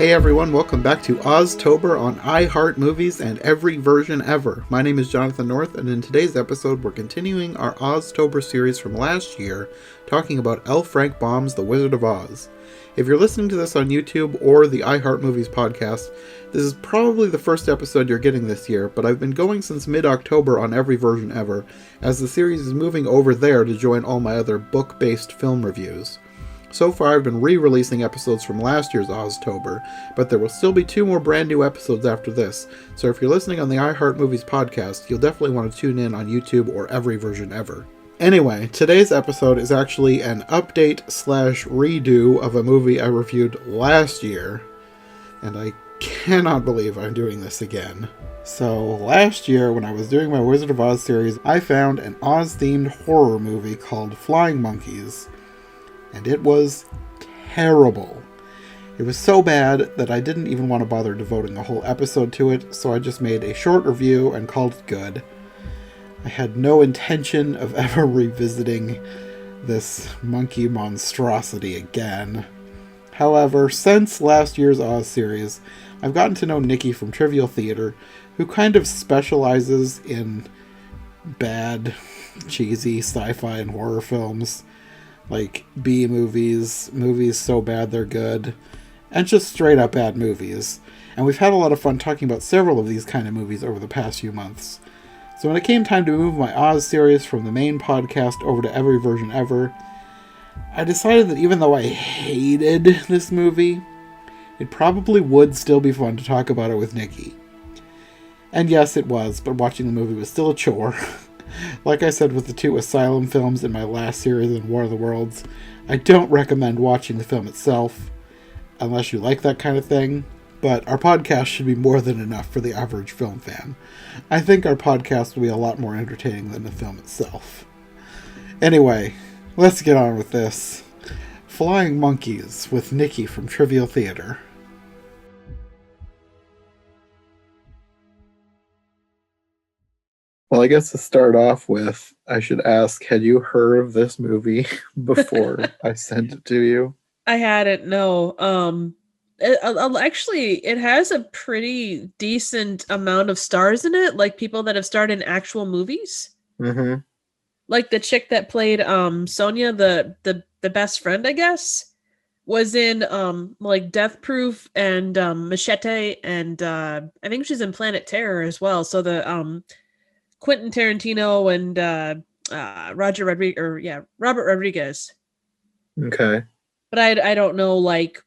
Hey everyone, welcome back to Oztober on iHeart Movies and Every Version Ever. My name is Jonathan North, and in today's episode, we're continuing our Oztober series from last year, talking about L. Frank Baum's The Wizard of Oz. If you're listening to this on YouTube or the iHeart Movies podcast, this is probably the first episode you're getting this year, but I've been going since mid-October on Every Version Ever, as the series is moving over there to join all my other book-based film reviews. So far, I've been re-releasing episodes from last year's Oztober, but there will still be 2 more brand new episodes after this, so if you're listening on the iHeart Movies podcast, you'll definitely want to tune in on YouTube or Every Version Ever. Anyway, today's episode is actually an update/redo of a movie I reviewed last year, and I cannot believe I'm doing this again. So, last year, when I was doing my Wizard of Oz series, I found an Oz-themed horror movie called Flying Monkeys. And it was terrible. It was so bad that I didn't even want to bother devoting a whole episode to it, so I just made a short review and called it good. I had no intention of ever revisiting this monkey monstrosity again. However, since last year's Oz series, I've gotten to know Nicki from Trivial Theater, who kind of specializes in bad, cheesy sci-fi and horror films. Like B movies, movies so bad they're good, and just straight up bad movies. And we've had a lot of fun talking about several of these kind of movies over the past few months. So when it came time to move my Oz series from the main podcast over to Every Version Ever, I decided that even though I hated this movie, it probably would still be fun to talk about it with Nicki. And yes, it was, but watching the movie was still a chore. Like I said with the 2 Asylum films in my last series in War of the Worlds, I don't recommend watching the film itself, unless you like that kind of thing, but our podcast should be more than enough for the average film fan. I think our podcast will be a lot more entertaining than the film itself. Anyway, let's get on with this. Flying Monkeys with Nicki from Trivial Theater. Well, I guess to start off with, I should ask, had you heard of this movie before I sent it to you? I hadn't, no. Actually, it has a pretty decent amount of stars in it, like people that have starred in actual movies. Mm-hmm. Like the chick that played Sonia, the best friend, I guess, was in like Death Proof and Machete, and I think she's in Planet Terror as well. So the Quentin Tarantino and Robert Rodriguez. Okay. But I don't know like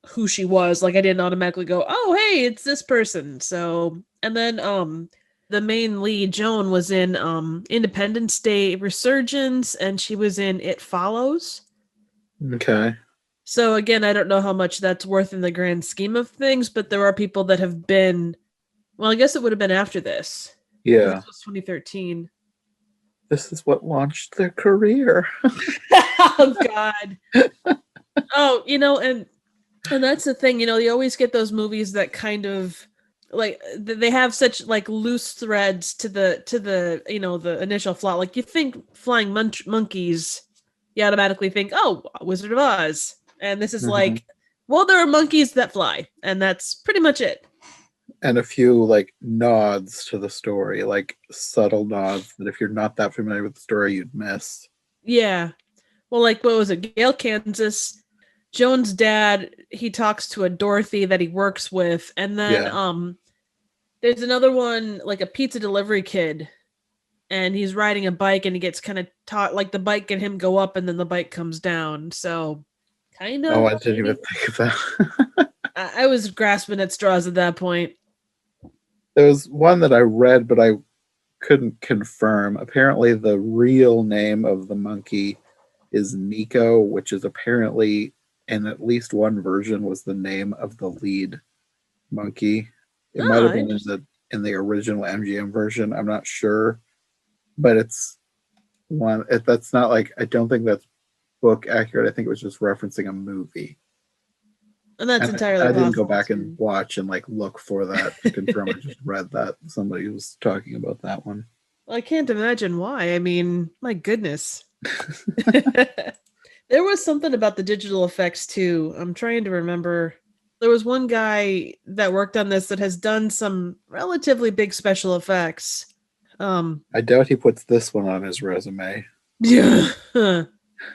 who she was. Like I didn't automatically go, oh hey, it's this person. So and then the main lead, Joan, was in Independence Day Resurgence, and she was in It Follows. Okay. So again, I don't know how much that's worth in the grand scheme of things, but there are people that have been, well, I guess it would have been after this. Yeah. This was 2013. This is what launched their career. Oh God. Oh, and that's the thing, you always get those movies that kind of like they have such like loose threads to the the initial plot. Like you think Flying Monkeys, you automatically think, oh, Wizard of Oz, and this is like, well, there are monkeys that fly, and that's pretty much it. And a few like nods to the story, like subtle nods that if you're not that familiar with the story, you'd miss. Yeah. Well, like what was it? Gail, Kansas. Joan's dad, he talks to a Dorothy that he works with, and then there's another one, like a pizza delivery kid, and he's riding a bike, and he gets kind of taught, like the bike and him go up, and then the bike comes down. So, kind of. Oh, I didn't even think of that. I was grasping at straws at that point. There was one that I read, but I couldn't confirm. Apparently, the real name of the monkey is Nico, which is apparently, in at least one version, was the name of the lead monkey. It might have been in the original MGM version. I'm not sure, but it's one. That's not like, I don't think that's book accurate. I think it was just referencing a movie. And that's entirely I didn't go back and watch and like look for that to confirm. I just read that somebody was talking about that one. Well, I can't imagine why. I mean, my goodness. There was something about the digital effects too. I'm trying to remember. there was one guy that worked on this that has done some relatively big special effects. I doubt he puts this one on his resume. Yeah.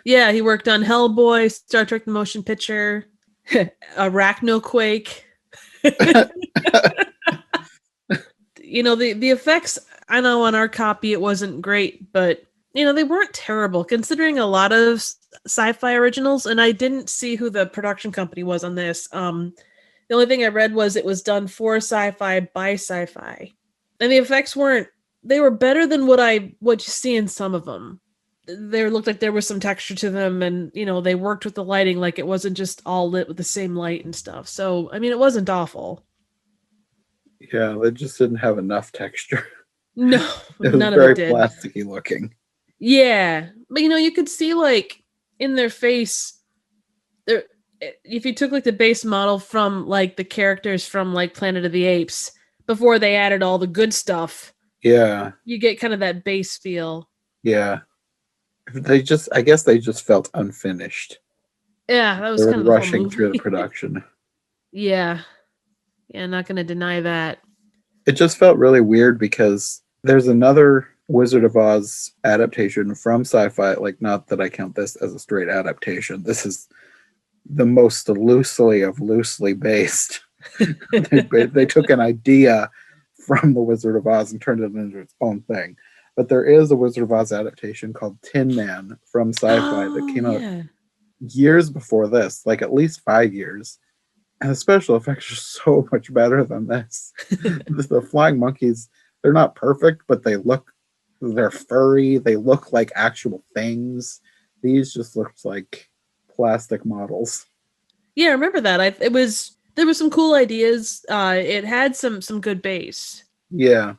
Yeah, he worked on Hellboy, Star Trek the Motion Picture, Arachnoquake. The effects, I know on our copy it wasn't great, but they weren't terrible considering a lot of sci-fi originals, and I didn't see who the production company was on this. The only thing I read was it was done for sci-fi by sci-fi. And the effects they were better than what you see in some of them. There looked like there was some texture to them, and they worked with the lighting, like it wasn't just all lit with the same light and stuff. So I mean, it wasn't awful. Yeah, they just didn't have enough texture. No, It was none of very it did. plasticky looking. Yeah, but you could see like in their face, there. If you took like the base model from like the characters from like Planet of the Apes before they added all the good stuff, Yeah, you get kind of that base feel. yeah. I guess they just felt unfinished. Yeah, that They was were kind of the whole rushing through the movie. production. Yeah, not gonna deny that. It just felt really weird because there's another Wizard of Oz adaptation from sci-fi. Like, not that I count this as a straight adaptation. This is the most loosely based. They took an idea from the Wizard of Oz and turned it into its own thing. But there is a Wizard of Oz adaptation called Tin Man from sci-fi that Oh came out yeah, years before this, like at least 5 years. And the special effects are so much better than this. The flying monkeys, they're not perfect, but they're furry. They look like actual things. These just looked like plastic models. yeah. I remember that. There was some cool ideas. It had some good base. Yeah.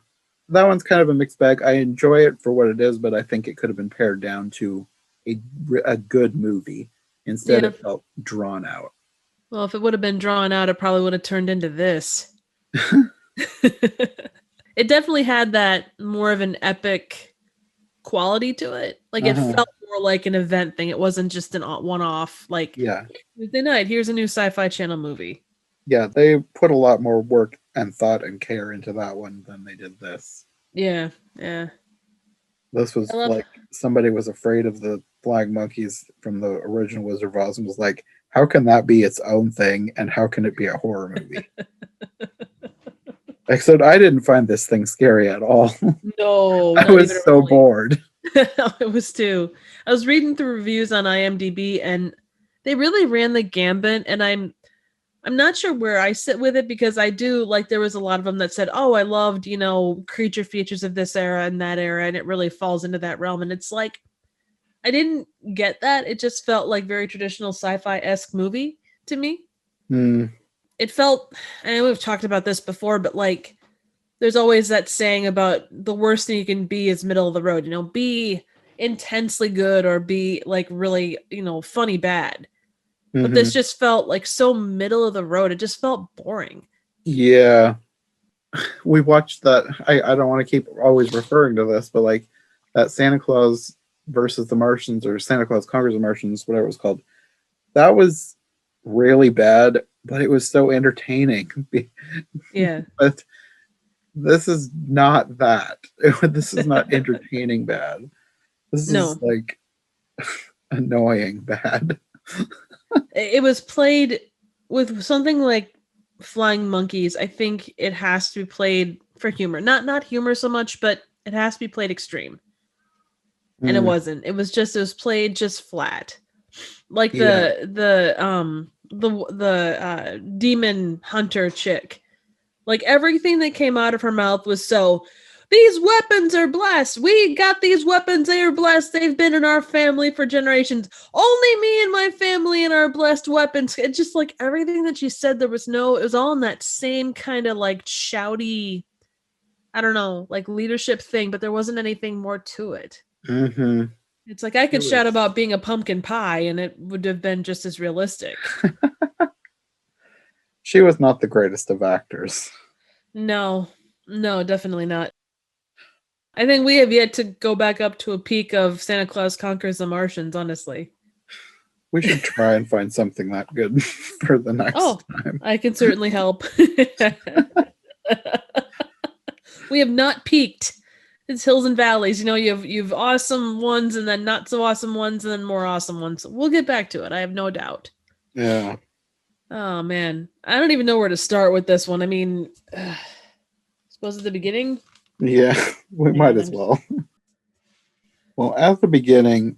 That one's kind of a mixed bag. I enjoy it for what it is, but I think it could have been pared down to a good movie. Instead, Yeah. it felt drawn out. Well, if it would have been drawn out, it probably would have turned into this. It definitely had that more of an epic quality to it. Like it Uh-huh. felt more like an event thing. It wasn't just an one-off. Like Yeah. Tuesday night, here's a new Sci-Fi Channel movie. Yeah, they put a lot more work and thought and care into that one than they did this. Yeah, yeah. This I was love. like somebody was afraid of the flying monkeys from the original Wizard of Oz and was like, how can that be its own thing and how can it be a horror movie? Except I didn't find this thing scary at all. No, I not even was so remotely. bored. It was too. I was reading through reviews on IMDb, and they really ran the gambit. And I'm not sure where I sit with it because I do like there was a lot of them that said, "Oh, I loved creature features of this era and that era," and it really falls into that realm. And it's like I didn't get that. It just felt like very traditional sci-fi-esque movie to me. Hmm. It felt, and we've talked about this before, but like there's always that saying about the worst thing you can be is middle of the road. Be intensely good or be like really, funny bad. But Mm-hmm. this just felt like so middle of the road. It just felt boring. Yeah. We watched that. I don't want to keep always referring to this, but like that Santa Claus versus the Martians or Santa Claus conquers the Martians, whatever it was called. That was really bad, but it was so entertaining. Yeah. But this is not that. This is not entertaining bad. This is No. like annoying bad. It was played with something like Flying Monkeys. I think it has to be played for humor. Not humor so much, but it has to be played extreme. And it Mm, wasn't. It was played just flat. Like yeah. the demon hunter chick. Like everything that came out of her mouth was so, these weapons are blessed. We got these weapons. They are blessed. They've been in our family for generations. Only me and my family and our blessed weapons. It's just like everything that she said, it was all in that same kind of like shouty, I don't know, like leadership thing, but there wasn't anything more to it. Mm-hmm. It's like I It could shout was. about being a pumpkin pie and it would have been just as realistic. She was not the greatest of actors. No, no, definitely not. I think we have yet to go back up to a peak of Santa Claus Conquers the Martians, honestly. We should try and find something that good for the next time. I can certainly help. We have not peaked. It's hills and valleys. You've awesome ones and then not so awesome ones and then more awesome ones. We'll get back to it. I have no doubt. Yeah. Oh man, I don't even know where to start with this one. I mean, suppose at the beginning. Yeah, we might as well. Well, at the beginning,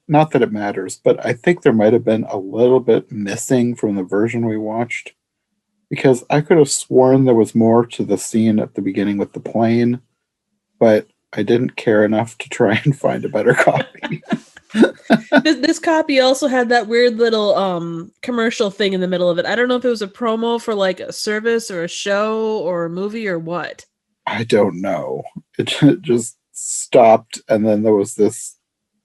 not that it matters, but I think there might have been a little bit missing from the version we watched, because I could have sworn there was more to the scene at the beginning with the plane, but I didn't care enough to try and find a better copy. This copy also had that weird little commercial thing in the middle of it. I don't know if it was a promo for like a service or a show or a movie or what. I don't know. It just stopped, and then there was this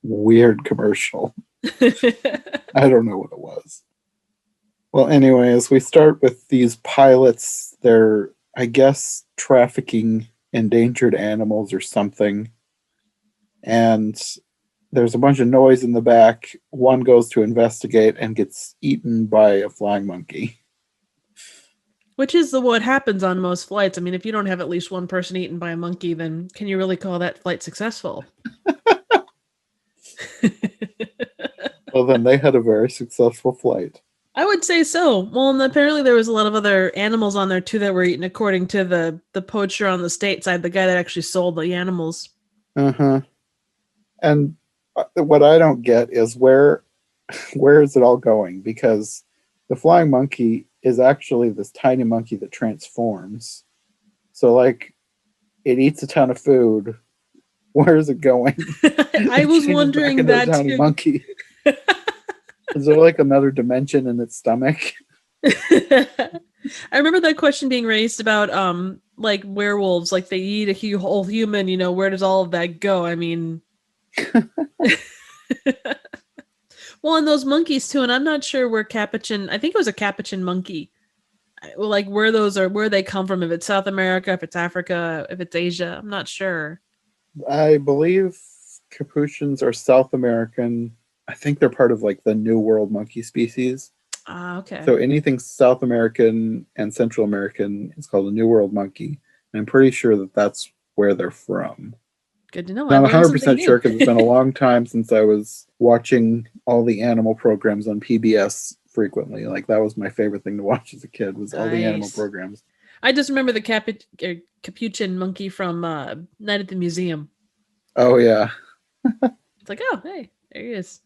weird commercial. I don't know what it was. Well, anyways, we start with these pilots. They're, I guess, trafficking endangered animals or something. And there's a bunch of noise in the back. One goes to investigate and gets eaten by a flying monkey. Which is what happens on most flights. I mean, if you don't have at least one person eaten by a monkey, then can you really call that flight successful? Well, then they had a very successful flight. I would say so. Well, and apparently there was a lot of other animals on there too that were eaten, according to the poacher on the state side, the guy that actually sold the animals. Uh-huh. And what I don't get is where is it all going? Because the flying monkey is actually this tiny monkey that transforms. So, like, it eats a ton of food. Where is it going? I was wondering that tiny too. Monkey. Is there like another dimension in its stomach? I remember that question being raised about like werewolves, like they eat a whole human, where does all of that go? I mean, well, and those monkeys too, and I'm not sure where Capuchin, I think it was a Capuchin monkey, like where they come from, if it's South America, if it's Africa, if it's Asia, I'm not sure. I believe Capuchins are South American. I think they're part of like the New World monkey species. Ah, okay. So anything South American and Central American is called a New World monkey. And I'm pretty sure that that's where they're from. Good to know. I'm not 100% sure because it's been a long time since I was watching all the animal programs on PBS frequently. Like that was my favorite thing to watch as a kid, was all the animal programs. I just remember the Capuchin monkey from Night at the Museum. Oh, yeah. It's like, oh, hey, there he is.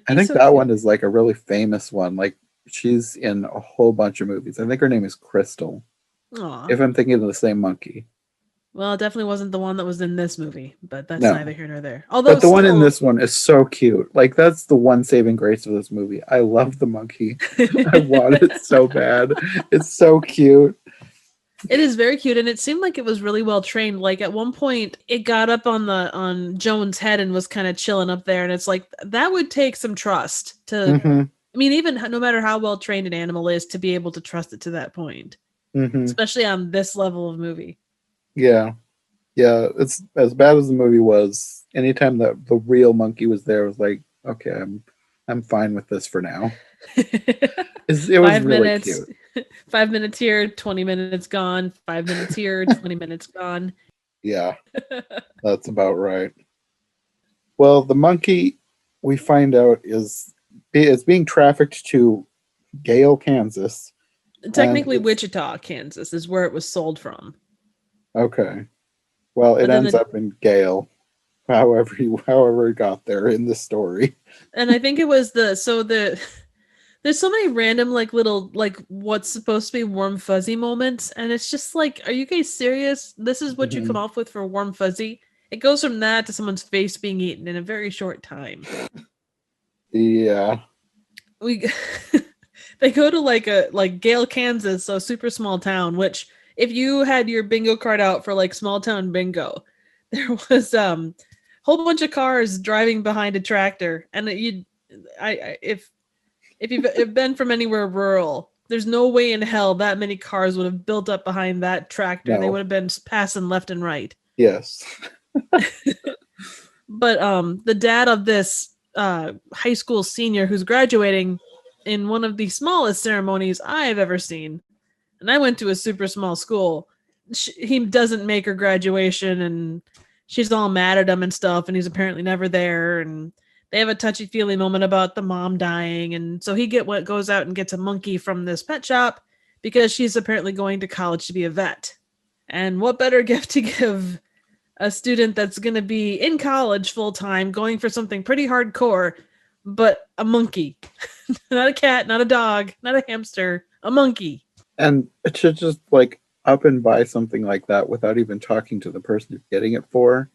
I think that one is like a really famous one. Like she's in a whole bunch of movies. I think her name is Crystal. Aww. If I'm thinking of the same monkey. Well, it definitely wasn't the one that was in this movie, but that's neither here nor there. But the one in this one is so cute. Like that's the one saving grace of this movie. I love the monkey. I want it so bad. It's so cute. It is very cute, and it seemed like it was really well trained. Like at one point, it got up on Joan's head and was kind of chilling up there, and it's like that would take some trust to. Mm-hmm. I mean, even no matter how well trained an animal is, to be able to trust it to that point, especially on this level of movie. Yeah. It's as bad as the movie was. Anytime that the real monkey was there, it was like, okay, I'm fine with this for now. It was really cute. 5 minutes here, 20 minutes gone. 5 minutes here, 20 minutes gone. Yeah, that's about right. Well, the monkey, we find out, is being trafficked to Gale, Kansas. Technically, Wichita, Kansas is where it was sold from. Okay. Well, it ends up in Gale, however it got there in the story. And I think it was there's so many random little what's supposed to be warm fuzzy moments, and it's just like, are you guys serious? This is what you come off with for warm fuzzy? It goes from that to someone's face being eaten in a very short time. Yeah. They go to Gale, Kansas, so super small town, which if you had your bingo card out for small town bingo, there was whole bunch of cars driving behind a tractor, and if you've been from anywhere rural, there's no way in hell that many cars would have built up behind that tractor. No. They would have been passing left and right. Yes. But the dad of this high school senior who's graduating in one of the smallest ceremonies I've ever seen. And I went to a super small school. He doesn't make her graduation, and she's all mad at him and stuff, and he's apparently never there. And they have a touchy-feely moment about the mom dying, and so he goes out and gets a monkey from this pet shop because she's apparently going to college to be a vet. And what better gift to give a student that's going to be in college full-time, going for something pretty hardcore, but a monkey. Not a cat, not a dog, not a hamster, a monkey. And it should just like up and buy something like that without even talking to the person you're getting it for.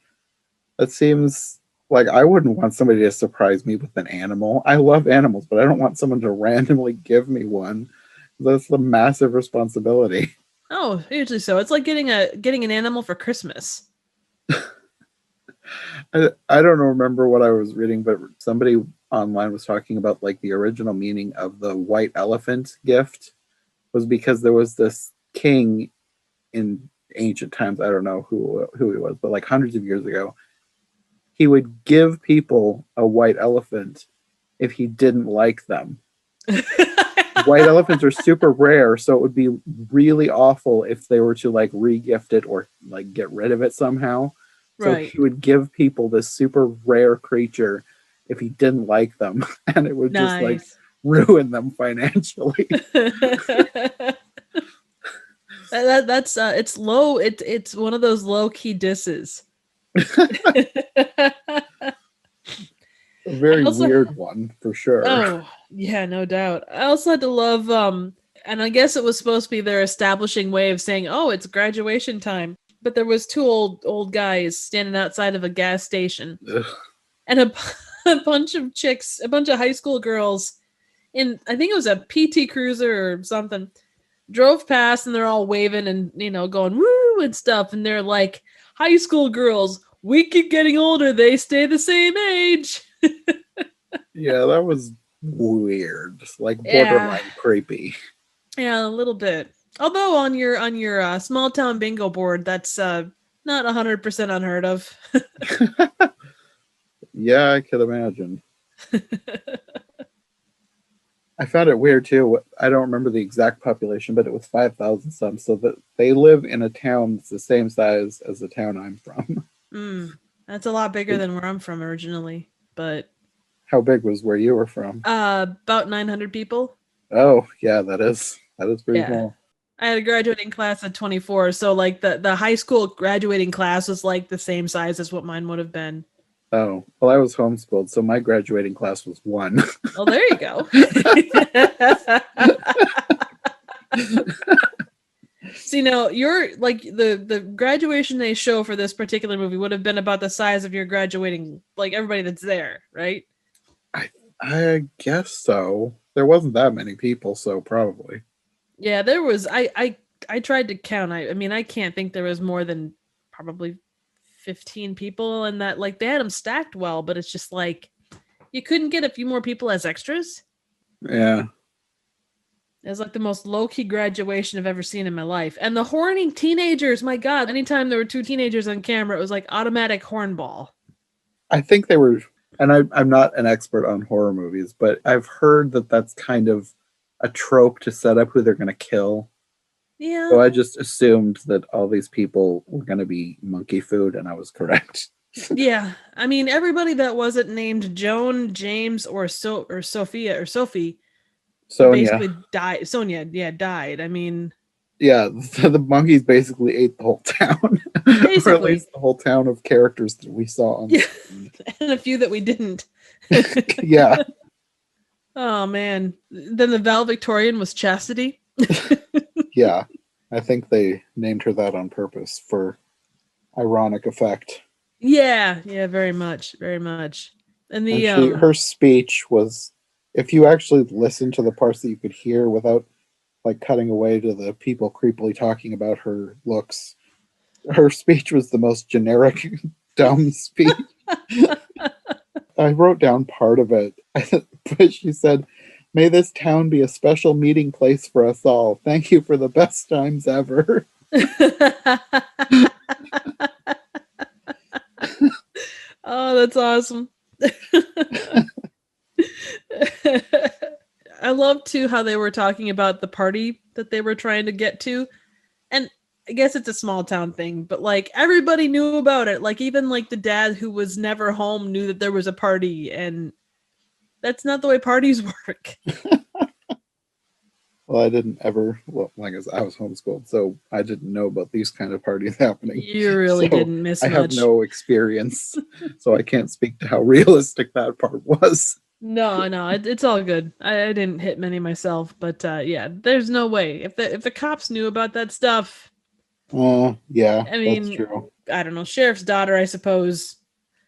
That seems like I wouldn't want somebody to surprise me with an animal. I love animals, but I don't want someone to randomly give me one. That's a massive responsibility. Oh, usually so. It's like getting an animal for Christmas. I don't remember what I was reading, but somebody online was talking about like the original meaning of the white elephant gift was because there was this king in ancient times. I don't know who he was, but like hundreds of years ago, he would give people a white elephant if he didn't like them. White elephants are super rare, so it would be really awful if they were to like re-gift it or like get rid of it somehow. So Right. he would give people this super rare creature if he didn't like them, and it would just like ruin them financially. That's it's low. It's one of those low key disses. A very weird one for sure. Oh yeah, no doubt. I also had to love and I guess it was supposed to be their establishing way of saying, oh, it's graduation time. But there was two old guys standing outside of a gas station. Ugh. And a bunch of chicks, a bunch of high school girls in, I think it was a PT Cruiser or something, drove past, and they're all waving and, you know, going woo and stuff. And they're like, high school girls, we keep getting older, they stay the same age. Yeah, that was weird. Like borderline creepy. Yeah, a little bit. Although on your small town bingo board, that's not 100% unheard of. Yeah, I could imagine. I found it weird too. I don't remember the exact population, but it was 5,000 some. So that they live in a town that's the same size as the town I'm from. That's a lot bigger than where I'm from originally. But how big was where you were from? About 900 people. Oh yeah, that is pretty small. I had a graduating class of 24, so like the high school graduating class was like the same size as what mine would have been. Oh, well, I was homeschooled, so my graduating class was 1. Oh, there you go. See, now you're like the graduation they show for this particular movie would have been about the size of your graduating, like everybody that's there, right? I guess so. There wasn't that many people, so probably. Yeah, there was. I tried to count. I mean, I can't think there was more than probably 15 people, and that like they had them stacked well, but it's just like you couldn't get a few more people as extras. Yeah. It was like the most low-key graduation I've ever seen in my life. And the horning teenagers, my God, anytime there were 2 teenagers on camera, it was like automatic hornball. I think they were, and I'm not an expert on horror movies, but I've heard that that's kind of a trope to set up who they're going to kill. Yeah. So I just assumed that all these people were going to be monkey food, and I was correct. Yeah. I mean, everybody that wasn't named Joan, James, or Sophia or Sophie basically died. Sonia, died. I mean, yeah, the monkeys basically ate the whole town. Or at least the whole town of characters that we saw on screen. And a few that we didn't. Yeah. Oh man. Then the valedictorian was Chastity. Yeah. I think they named her that on purpose for ironic effect. Yeah, very much. Very much. And her speech was, if you actually listen to the parts that you could hear without like cutting away to the people creepily talking about her looks, her speech was the most generic, dumb speech. I wrote down part of it. But she said, "May this town be a special meeting place for us all. Thank you for the best times ever." Oh, that's awesome. love too how they were talking about the party that they were trying to get to. And I guess it's a small town thing, but like everybody knew about it. Like even like the dad who was never home knew that there was a party, and that's not the way parties work. Well, I didn't ever, well, like I was homeschooled, so I didn't know about these kind of parties happening. You really So didn't miss I have much. no experience, so I can't speak to how realistic that part was. No, it's all good. I didn't hit many myself, but yeah, there's no way. If the cops knew about that stuff, Yeah, I that's mean, true. I don't know, sheriff's daughter, I suppose.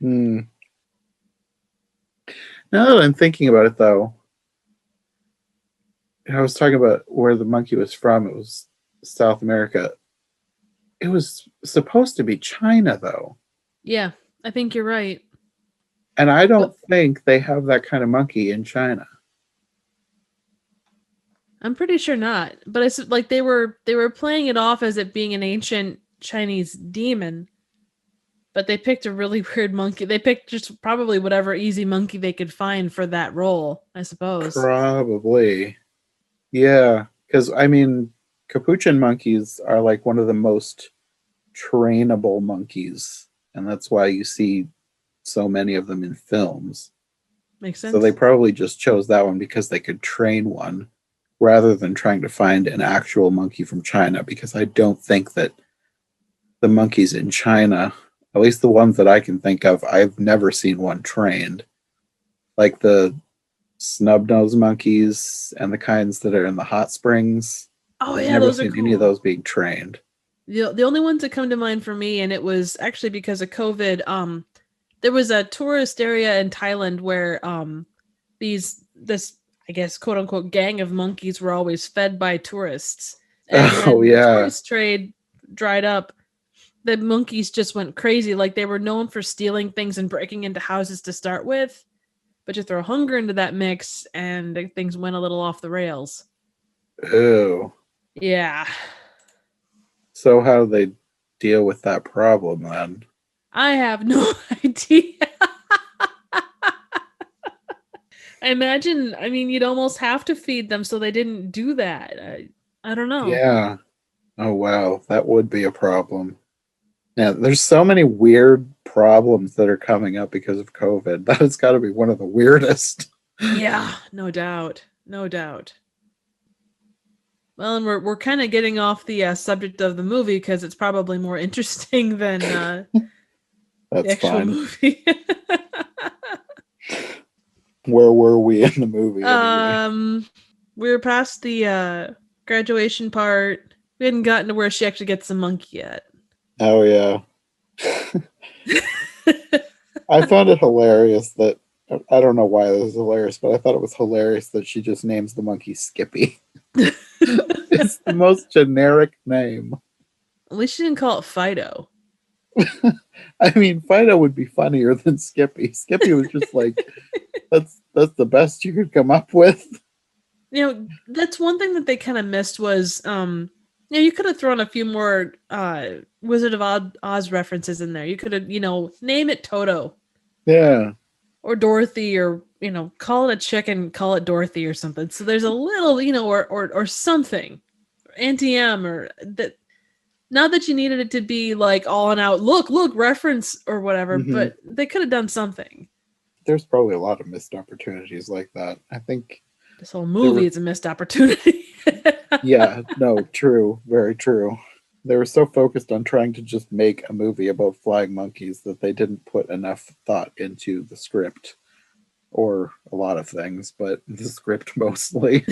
Hmm. Now that I'm thinking about it, though, I was talking about where the monkey was from. It was South America. It was supposed to be China, though. Yeah, I think you're right. And I But don't think they have that kind of monkey in China. I'm pretty sure not. But it's like they were playing it off as it being an ancient Chinese demon, but they picked a really weird monkey. They picked just probably whatever easy monkey they could find for that role, I suppose. Probably. Yeah. Because, I mean, capuchin monkeys are like one of the most trainable monkeys. And that's why you see so many of them in films. Makes So they sense. probably just chose that one because they could train one rather than trying to find an actual monkey from China. Because I don't think that the monkeys in China, at least the ones that I can think of, I've never seen one trained. Like the snub nose monkeys and the kinds that are in the hot springs. Oh I've yeah, never those are seen any of cool. those being trained. The only ones that come to mind for me, and it was actually because of COVID. There was a tourist area in Thailand where this I guess quote unquote gang of monkeys were always fed by tourists, and Oh when the yeah. tourist trade dried up, the monkeys just went crazy. Like they were known for stealing things and breaking into houses to start with, but you throw hunger into that mix, and things went a little off the rails. Oh. Yeah, So how do they deal with that problem then? I have no idea. I imagine, I mean, you'd almost have to feed them so they didn't do that. I don't know. Yeah. Oh wow, that would be a problem. Yeah, there's so many weird problems that are coming up because of COVID. That has got to be one of the weirdest. Yeah, no doubt. No doubt. Well, and we're kind of getting off the subject of the movie because it's probably more interesting than the That's actual fine. movie. Where were we in the movie anyway? um, we were past the graduation part. We hadn't gotten to where she actually gets the monkey yet. Oh yeah. I found it hilarious that I don't know why this is hilarious, but I thought it was hilarious that she just names the monkey Skippy. It's the most generic name. At least she didn't call it Fido. I mean, Fido would be funnier than Skippy. Skippy was just like, that's the best you could come up with. That's one thing that they kind of missed was you could have thrown a few more Wizard of Oz references in there. You could have, name it Toto Yeah. or Dorothy, or call it a chicken, call it Dorothy or something. So there's a little, or something, Auntie M, or that. Not that you needed it to be like all and out, look, reference or whatever, Hmm. but they could have done something. There's probably a lot of missed opportunities like that. I think This whole they movie were, is a missed opportunity. yeah, no, true, very true. They were so focused on trying to just make a movie about flying monkeys that they didn't put enough thought into the script or a lot of things, but the script mostly.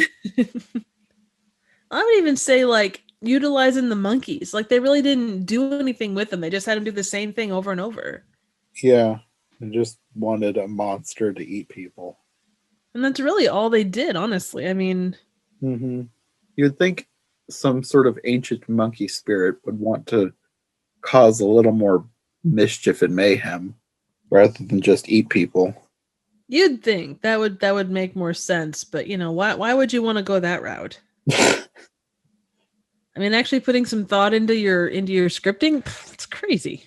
I would even say like utilizing the monkeys. Like they really didn't do anything with them. They just had them do the same thing over and over. Yeah, I just wanted a monster to eat people. And that's really all they did, honestly. I mean, Hmm. You'd think some sort of ancient monkey spirit would want to cause a little more mischief and mayhem rather than just eat people. you'd think that would make more sense, but why would you want to go that route? I mean, actually putting some thought into your scripting, it's crazy.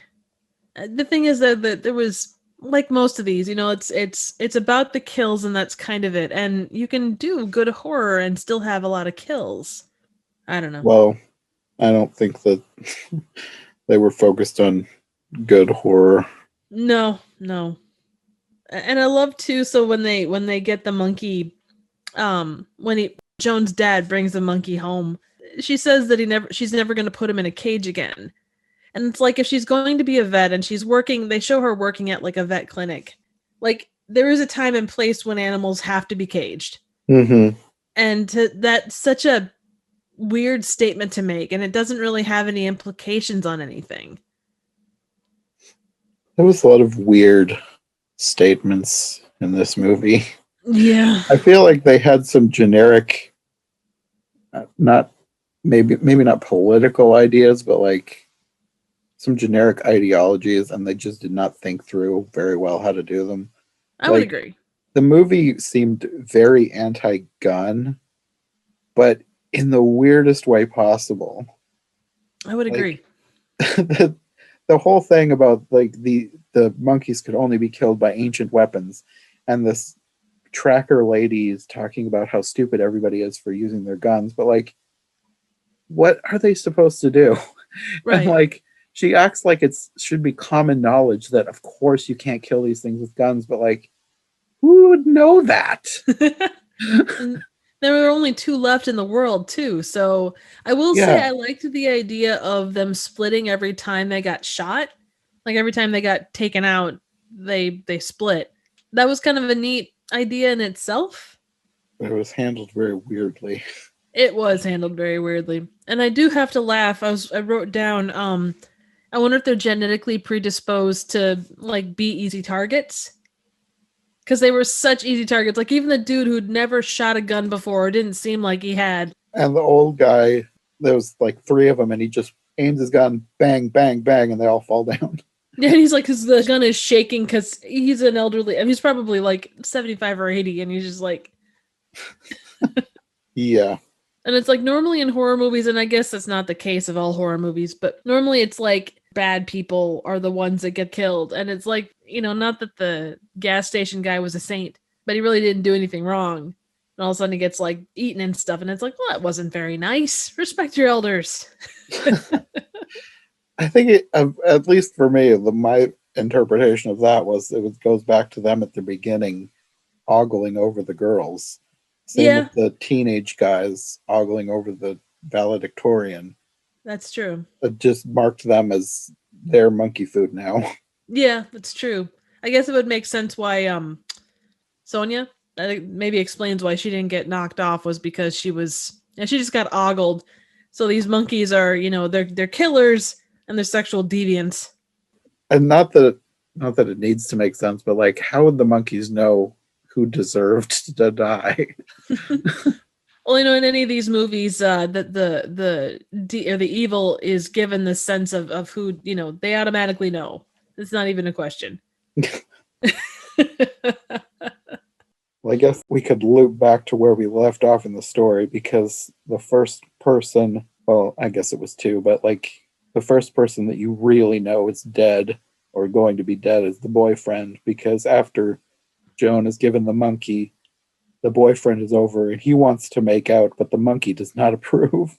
The thing is that there was like most of these, it's about the kills and that's kind of it. And you can do good horror and still have a lot of kills. I don't know. Well, I don't think that they were focused on good horror. No, no. And I love too, so when they get the monkey, when Joan's dad brings the monkey home, she says that she's never going to put him in a cage again. And it's like, if she's going to be a vet and she's working, they show her working at like a vet clinic. Like, there is a time and place when animals have to be caged. Mm-hmm. And that's such a weird statement to make, and it doesn't really have any implications on anything. There was a lot of weird statements in this movie. Yeah. I feel like they had some generic, not maybe not political ideas, but like some generic ideologies, and they just did not think through very well how to do them. I would agree. The movie seemed very anti-gun, but in the weirdest way possible. I would agree. the whole thing about like the monkeys could only be killed by ancient weapons, and this tracker lady is talking about how stupid everybody is for using their guns, but like, what are they supposed to do? Right. And like, she acts like it should be common knowledge that of course you can't kill these things with guns, but like, who would know that? There were only 2 left in the world too, so I will say I liked the idea of them splitting every time they got shot. Like, every time they got taken out, they split. That was kind of a neat idea in itself. It was handled very weirdly. It was handled very weirdly. And I do have to laugh. I wrote down, I wonder if they're genetically predisposed to like be easy targets. Because they were such easy targets. Like, even the dude who'd never shot a gun before didn't seem like he had. And the old guy, there was like 3 of them, and he just aims his gun, bang, bang, bang, and they all fall down. Yeah, he's like, because the gun is shaking because he's an elderly, and he's probably like 75 or 80, and he's just like... Yeah. And it's like, normally in horror movies, and I guess that's not the case of all horror movies, but normally it's like bad people are the ones that get killed. And it's like, not that the gas station guy was a saint, but he really didn't do anything wrong. And all of a sudden he gets like eaten and stuff. And it's like, well, that wasn't very nice. Respect your elders. I think at least for me, my interpretation of that was it goes back to them at the beginning ogling over the girls. Same with the teenage guys ogling over the valedictorian. That's true. It just marked them as their monkey food now. Yeah, that's true. I guess it would make sense why Sonia, I think, maybe explains why she didn't get knocked off, was because she just got ogled. So these monkeys are, they're killers and they're sexual deviants. And not that it needs to make sense, but like, how would the monkeys know who deserved to die? Well, in any of these movies, the evil is given the sense of who, they automatically know. It's not even a question. Well, I guess we could loop back to where we left off in the story, because the first person, well, I guess it was 2, but like the first person that you really know is dead or going to be dead is the boyfriend, because after Joan is given the monkey, the boyfriend is over and he wants to make out, but the monkey does not approve.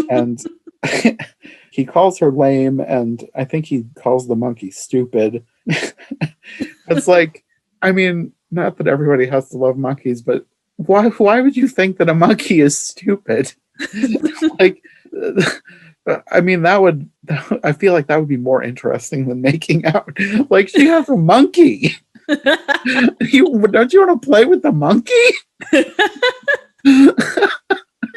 And he calls her lame, and I think he calls the monkey stupid. It's like, I mean, not that everybody has to love monkeys, but why would you think that a monkey is stupid? Like, I mean, I feel like that would be more interesting than making out. Like, she has a monkey. Don't you want to play with the monkey?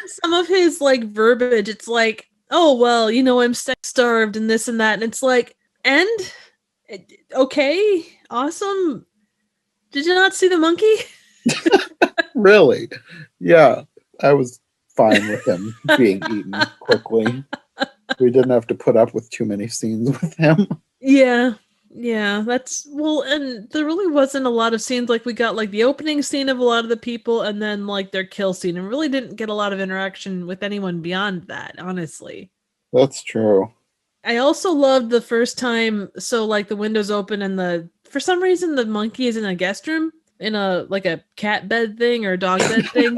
Some of his like verbiage, it's like, oh well, I'm starved and this and that, and it's like, and okay, awesome. Did you not see the monkey? Really? Yeah, I was fine with him being eaten quickly. We didn't have to put up with too many scenes with him. Yeah, and there really wasn't a lot of scenes. Like, we got like the opening scene of a lot of the people, and then like their kill scene, and really didn't get a lot of interaction with anyone beyond that, honestly. That's true. I also loved the first time, so like the windows open and the for some reason the monkey is in a guest room in a like a cat bed thing or a dog bed thing.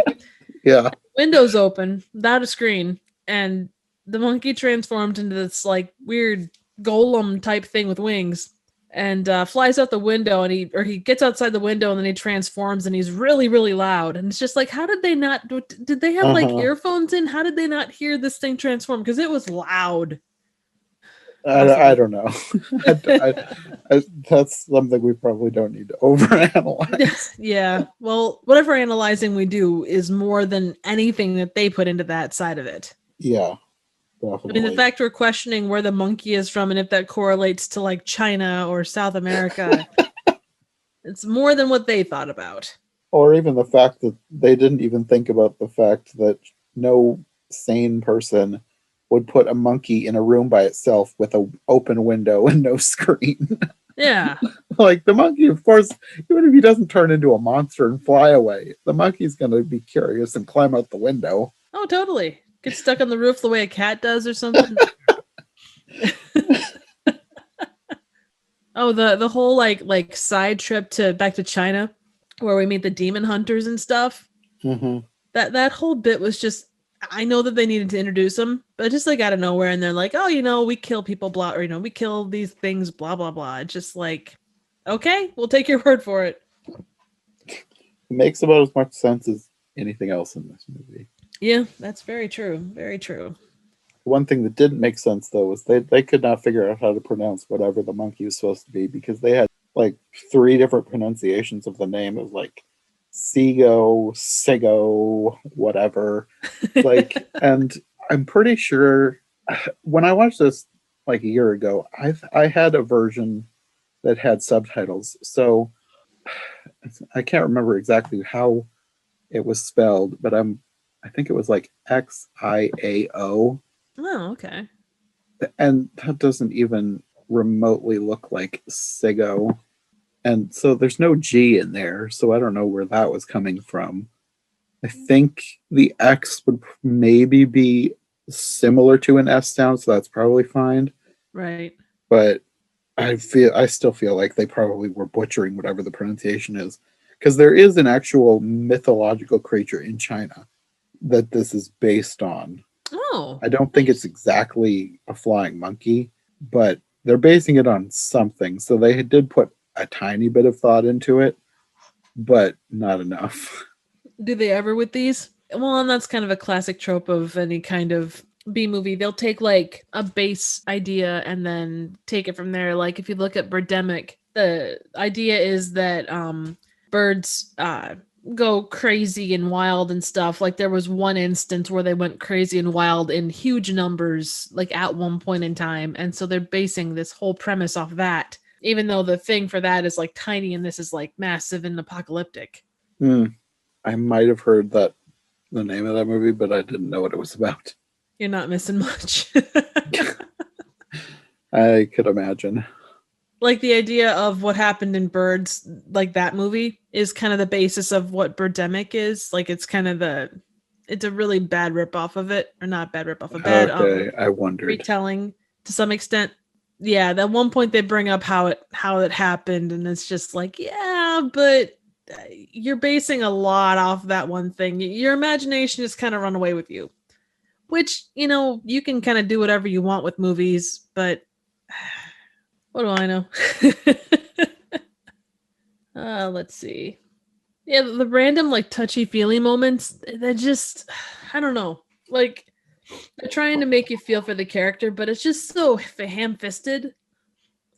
Yeah. Windows open without a screen, and the monkey transformed into this like weird golem type thing with wings, and flies out the window, and he gets outside the window, and then he transforms, and he's really really loud, and it's just like, how did they not? Did they have like earphones in? How did they not hear this thing transform? Because it was loud. I don't know. That's something we probably don't need to overanalyze. Yeah. Well, whatever analyzing we do is more than anything that they put into that side of it. Yeah, I mean, the definitely. fact we're questioning where the monkey is from and if that correlates to like China or South America, it's more than what they thought about. Or even the fact that they didn't even think about the fact that no sane person would put a monkey in a room by itself with an open window and no screen. Yeah. Like the monkey, of course, even if he doesn't turn into a monster and fly away, the monkey's going to be curious and climb out the window. Oh, totally. Get stuck on the roof the way a cat does or something. Oh, the whole like side trip back to China where we meet the demon hunters and stuff. Mm-hmm. That whole bit was just, I know that they needed to introduce them, but just like out of nowhere, and they're like, oh, we kill people, blah, or we kill these things, blah blah blah. It's just like, okay, we'll take your word for it. It makes about as much sense as anything else in this movie. Yeah, that's very true. Very true. One thing that didn't make sense though was they could not figure out how to pronounce whatever the monkey was supposed to be, because they had like 3 different pronunciations of the name. It was like Sego, whatever. Like, and I'm pretty sure when I watched this like a year ago, I had a version that had subtitles. So I can't remember exactly how it was spelled, but I think it was like XIAO. Oh, okay. And that doesn't even remotely look like Sego. And so there's no G in there, so I don't know where that was coming from. I think the X would maybe be similar to an S sound, so that's probably fine. Right. But I still feel like they probably were butchering whatever the pronunciation is, because there is an actual mythological creature in China that this is based on. Oh. I don't think it's exactly a flying monkey, but they're basing it on something. So they did put a tiny bit of thought into it, but not enough. Do they ever with these? Well, and that's kind of a classic trope of any kind of B movie. They'll take like a base idea and then take it from there. Like if you look at Birdemic, the idea is that birds go crazy and wild and stuff. Like there was one instance where they went crazy and wild in huge numbers, like at one point in time. And so they're basing this whole premise off that, even though the thing for that is like tiny and this is like massive and apocalyptic. I might have heard the name of that movie, but I didn't know what it was about. You're not missing much. I could imagine. Like the idea of what happened in Birds, like that movie, is kind of the basis of what Birdemic is. Like it's kind of it's a really bad ripoff of it, or not bad ripoff, a bad I wondered. retelling to some extent. Yeah, at one point they bring up how it happened, and it's just like, yeah, but you're basing a lot off that one thing. Your imagination is kind of run away with you, which you can kind of do whatever you want with movies, but what do I know? Let's see. Yeah, the random like touchy-feely moments, they're just, I don't know. Like they're trying to make you feel for the character, but it's just so ham-fisted,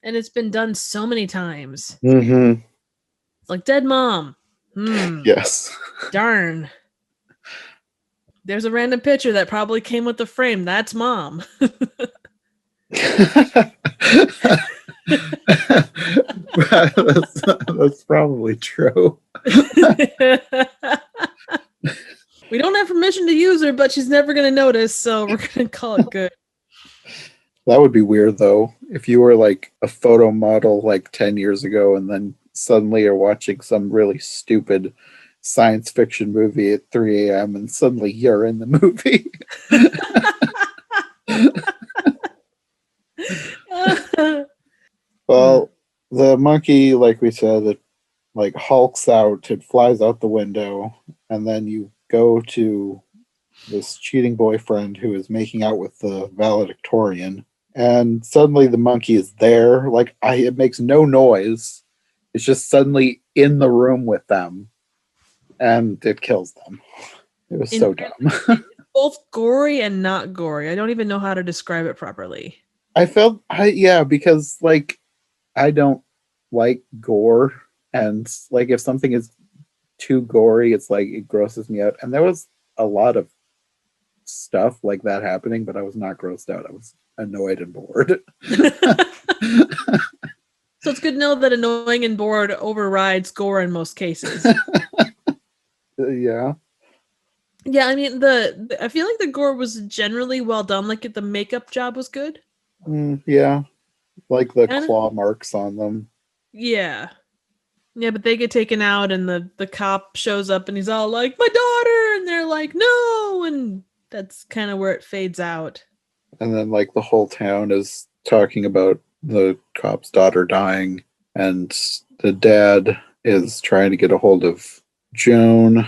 and it's been done so many times. Mm-hmm. It's like dead mom. Yes. Darn. There's a random picture that probably came with the frame. That's mom. That's probably true. We don't have permission to use her, but she's never going to notice, so we're going to call it good. That would be weird, though, if you were like a photo model like 10 years ago and then suddenly you're watching some really stupid science fiction movie at 3 a.m. and suddenly you're in the movie. Well, the monkey, like we said, it like hulks out, it flies out the window, and then you go to this cheating boyfriend who is making out with the valedictorian, and suddenly the monkey is there. Like it makes no noise. It's just suddenly in the room with them, and it kills them. It was so dumb. Both gory and not gory. I don't even know how to describe it properly. Because like I don't like gore, and like if something is too gory, it's like it grosses me out. And there was a lot of stuff like that happening, but I was not grossed out. I was annoyed and bored. So it's good to know that annoying and bored overrides gore in most cases. Yeah. Yeah, I mean I feel like the gore was generally well done. Like the makeup job was good. Yeah, like the claw marks on them. Yeah, yeah, but they get taken out, and the cop shows up, and he's all like, "My daughter," and they're like, "No," and that's kind of where it fades out. And then like the whole town is talking about the cop's daughter dying, and the dad is trying to get a hold of Joan.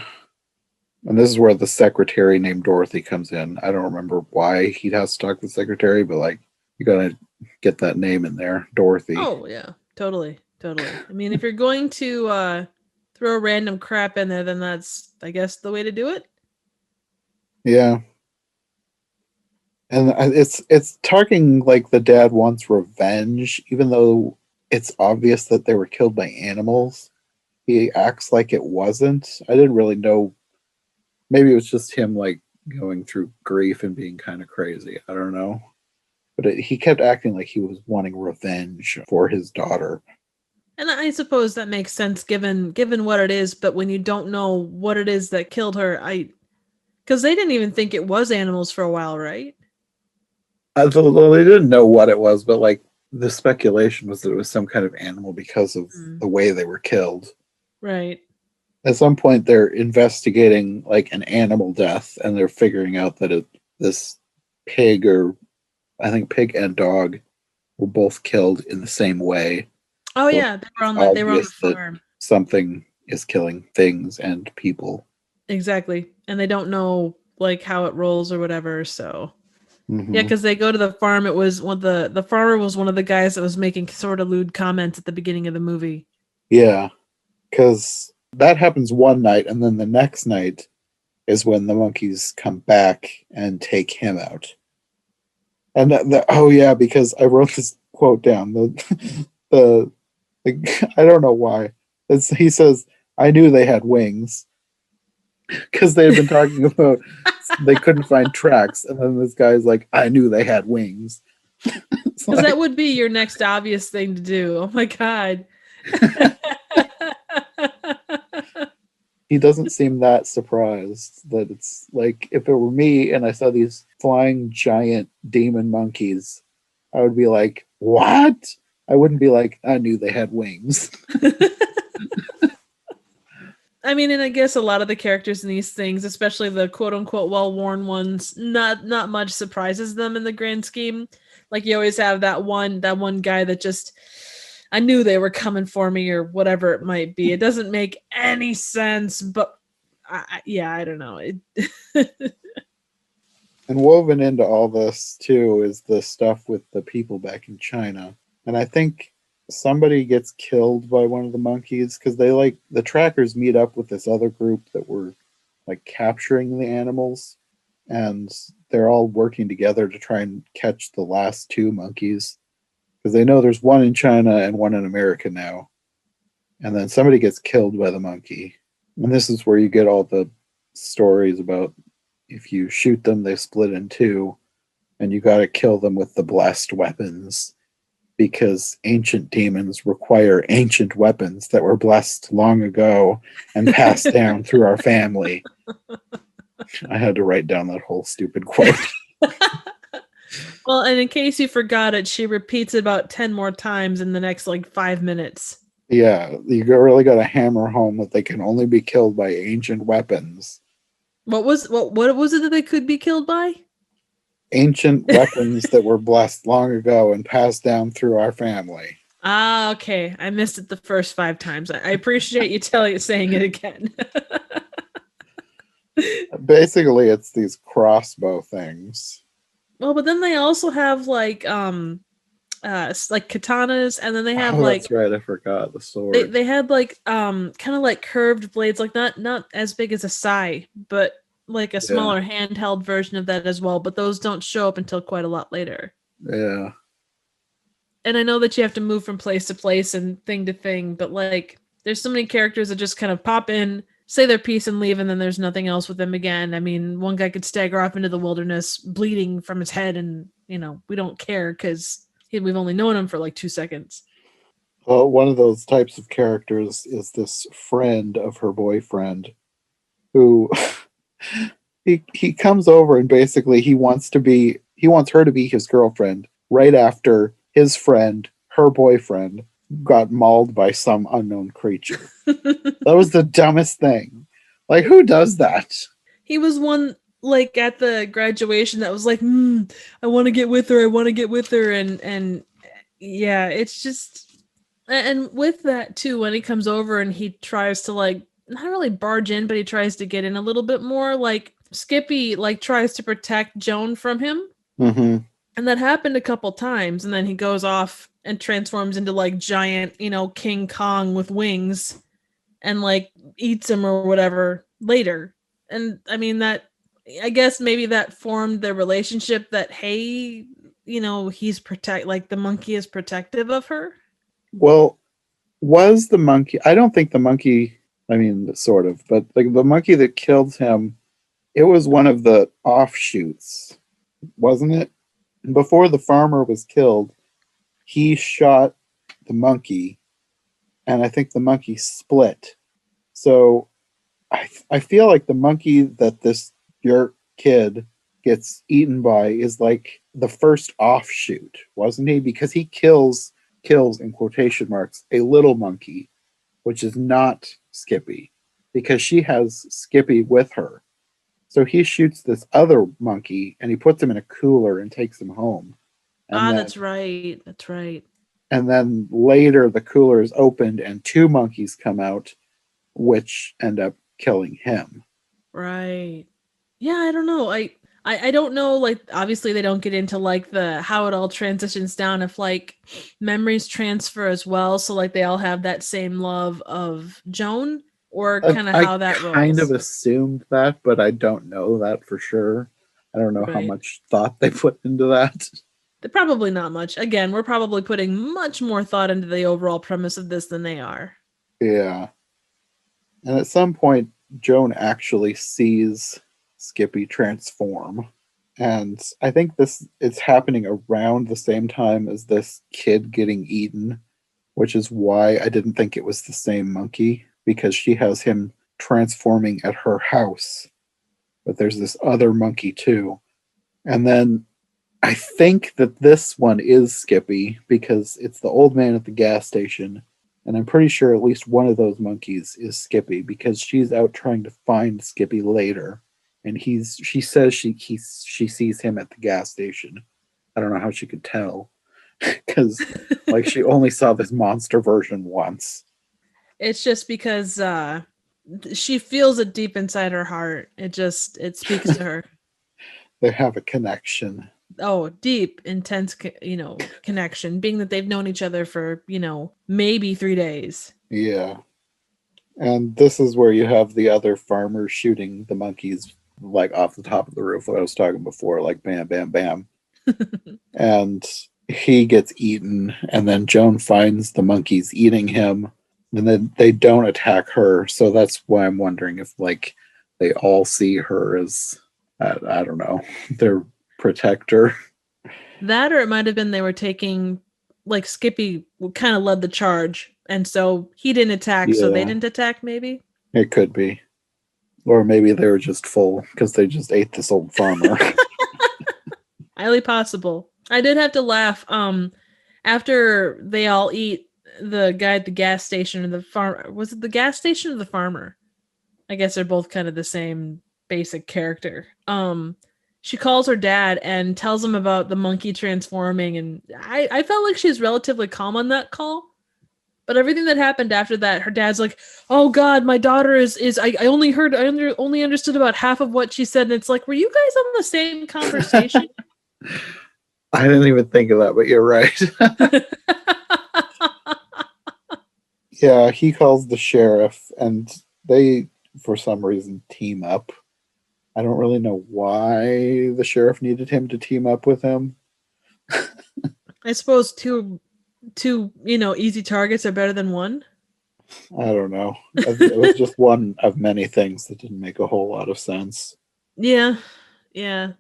And this is where the secretary named Dorothy comes in. I don't remember why he has to talk to the secretary, but like you gotta get that name in there, Dorothy. Oh yeah, totally. I mean, if you're going to throw random crap in there, then that's, I guess, the way to do it. Yeah. And it's talking like the dad wants revenge, even though it's obvious that they were killed by animals. He acts like it wasn't. I didn't really know. Maybe it was just him like going through grief and being kind of crazy. I don't know. But he kept acting like he was wanting revenge for his daughter. And I suppose that makes sense given what it is, but when you don't know what it is that killed her, because they didn't even think it was animals for a while, right? Well, they didn't know what it was, but like the speculation was that it was some kind of animal because of the way they were killed. Right. At some point, they're investigating like an animal death, and they're figuring out that this pig, or I think pig and dog, were both killed in the same way. Oh so yeah, they were on the farm. Something is killing things and people. Exactly, and they don't know like how it rolls or whatever. So yeah, because they go to the farm. It was the farmer was one of the guys that was making sort of lewd comments at the beginning of the movie. Yeah, because that happens one night, and then the next night is when the monkeys come back and take him out. And because I wrote this quote down. I don't know why. He says, "I knew they had wings," because they had been talking about they couldn't find tracks, and then this guy's like, "I knew they had wings." Because that would be your next obvious thing to do. Oh my god. He doesn't seem that surprised that it's like, if it were me and I saw these flying giant demon monkeys, I would be like, "What?" I wouldn't be like, "I knew they had wings." I mean, and I guess a lot of the characters in these things, especially the quote-unquote well-worn ones, not much surprises them in the grand scheme. Like you always have that one guy that just, I knew they were coming for me, or whatever it might be. It doesn't make any sense, but I don't know. And woven into all this too is the stuff with the people back in China. And I think somebody gets killed by one of the monkeys, because the trackers meet up with this other group that were like capturing the animals, and they're all working together to try and catch the last two monkeys, because they know there's one in China and one in America now. And then somebody gets killed by the monkey. And this is where you get all the stories about, if you shoot them, they split in two, and you got to kill them with the blessed weapons, because ancient demons require ancient weapons that were blessed long ago and passed down through our family. I had to write down that whole stupid quote. Well, and in case you forgot it, she repeats it about 10 more times in the next 5 minutes. Yeah, you really got to hammer home that they can only be killed by ancient weapons. What was it that they could be killed by? Ancient weapons that were blessed long ago and passed down through our family. Ah, okay. I missed it the first 5 times. I appreciate you saying it again. Basically, it's these crossbow things. Well, but then they also have like katanas, and then they have Oh, that's like right. I forgot the they sword. they had like kind of like curved blades, like not as big as a sai, but like a Yeah, smaller handheld version of that as well. But those don't show up until quite a lot later. yeah. And I know that you have to move from place to place and thing to thing, but like there's so many characters that just kind of pop in, say their piece and leave, and then there's nothing else with them again. I mean, one guy could stagger off into the wilderness bleeding from his head, and we don't care because we've only known him for like 2 seconds. Well, one of those types of characters is this friend of her boyfriend who he comes over and basically he wants her to be his girlfriend right after his friend, her boyfriend, got mauled by some unknown creature. That was the dumbest thing. Like, who does that? He was one like at the graduation that was like, I want to get with her, I want to get with her, and yeah, it's just. And with that too, when he comes over and he tries to like not really barge in, but he tries to get in a little bit more, like Skippy like tries to protect Joan from him. Mm-hmm. And that happened a couple times, and then he goes off and transforms into like giant, King Kong with wings and like eats him or whatever later. And I mean that I guess maybe that formed the relationship that hey, he's like the monkey is protective of her. Well, was the monkey? I don't think the monkey. I mean, sort of, but like the monkey that killed him, it was one of the offshoots, wasn't it? Before the farmer was killed, he shot the monkey, and I think the monkey split. So I feel like the monkey that this your kid gets eaten by is like the first offshoot, wasn't he? Because he kills in quotation marks a little monkey, which is not Skippy, because she has Skippy with her. So he shoots this other monkey and he puts him in a cooler and takes him home. And Ah, then that's right. That's right. later the cooler is opened and two monkeys come out, which end up killing him. Right. Yeah, I don't know. I don't know, like obviously they don't get into like the how it all transitions down if like memories transfer as well, so like they all have that same love of Joan or kind of I how that kind of rolls. assumed that, but I don't know that for sure. I don't know how Right. much thought they put into that. Probably not much. Again, we're probably putting much more thought into the overall premise of this than they are. Yeah. And at some point, Joan actually sees Skippy transform. And I think this is happening around the same time as this kid getting eaten, which is why I didn't think it was the same monkey, because she has him transforming at her house. But there's this other monkey too. And then I think that this one is Skippy because it's the old man at the gas station. And I'm pretty sure at least one of those monkeys is Skippy because she's out trying to find Skippy later. And she says she sees him at the gas station. I don't know how she could tell because like she only saw this monster version once. It's just because she feels it deep inside her heart. It speaks to her. They have a connection. Oh, deep, intense, connection, being that they've known each other for, maybe 3 days. Yeah. And this is where you have the other farmers shooting the monkeys like off the top of the roof, like I was talking before, like bam, bam, bam. And he gets eaten, and then Joan finds the monkeys eating him, and then they don't attack her. So that's why I'm wondering if like they all see her as I don't know, their protector. That or it might have been they were taking, like Skippy kind of led the charge, and so he didn't attack, so they Yeah, didn't attack, maybe? it could be. Or maybe they were just full because they just ate this old farmer. Highly possible. I did have to laugh. After they all eat the guy at the gas station or the farm, was it the gas station or the farmer? I guess they're both kind of the same basic character. she calls her dad and tells him about the monkey transforming, and I felt like she's relatively calm on that call. But everything that happened after that, her dad's like, "Oh God, my daughter is. I only heard. Only understood about half of what she said." And it's like, were you guys on the same conversation? I didn't even think of that, but you're right. Yeah, he calls the sheriff, and they, for some reason, team up. I don't really know why the sheriff needed him to team up with him. I suppose two easy targets are better than one. I don't know. It was just one of many things that didn't make a whole lot of sense. Yeah, yeah.